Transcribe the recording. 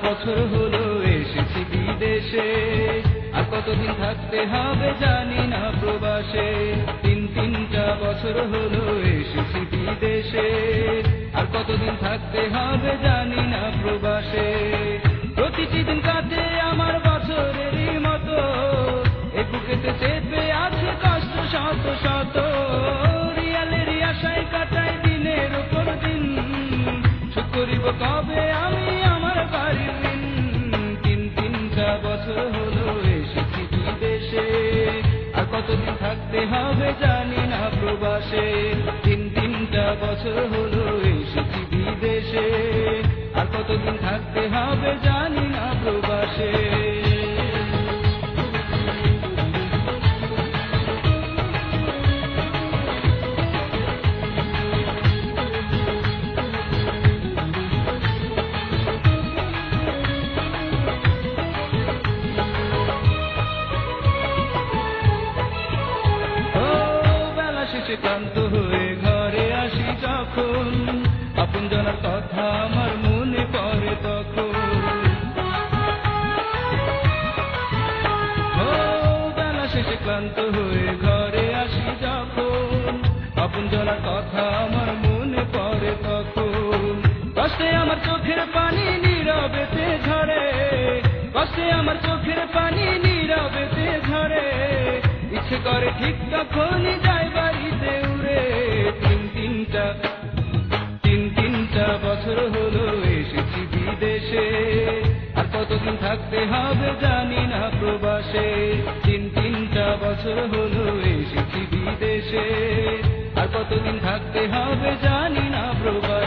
বছর হলো এসেছি বিদেশে, আর কতদিন থাকতে হবে জানি না প্রবাসে। তিনটা বছর হলো এসেছি বিদেশে, আর কতদিন থাকতে হবে জানি না প্রবাসে। প্রতিটি দিন কাটে আমার বছরেরই মতো, এ বুকেতে চেপে আছে কষ্ট শত শত। রিয়ালেরই আশায় কাটাই দিনের উপর দিন, শোধ করিব কবে আমি আমার বাড়ির ঋণ। তিনটা বছর হলো এসেছি বিদেশে, আর কতদিন থাকতে হবে জানি না প্রবাসে। তিনটা বছর হলো এসেছি বিদেশে, আর কতদিন থাকতে হবে জানি না প্রবাসে। ক্লান্ত হয়ে ঘরে আসি যখন, আপনজনের কথা আমার মনে পড়ে তখন। বেলা শেষে ক্লান্ত হয়ে ঘরে আসি যখন, আপনজনের কথা আমার মনে পড়ে তখন। কষ্টে আমার চোখের পানি নীরবেতে ঝরে, কষ্টে আমার চোখের পানি নীরবেতে ঝরে। ইচ্ছে করে ঠিক তখনই যাই বাড়িতে উড়ে। তিনটা বছর হলো এসেছি বিদেশে, আর কতদিন থাকতে হবে জানি না প্রবাসে। তিনটা বছর হলো এসেছি বিদেশে, আর কতদিন থাকতে হবে জানি না প্রবাসে।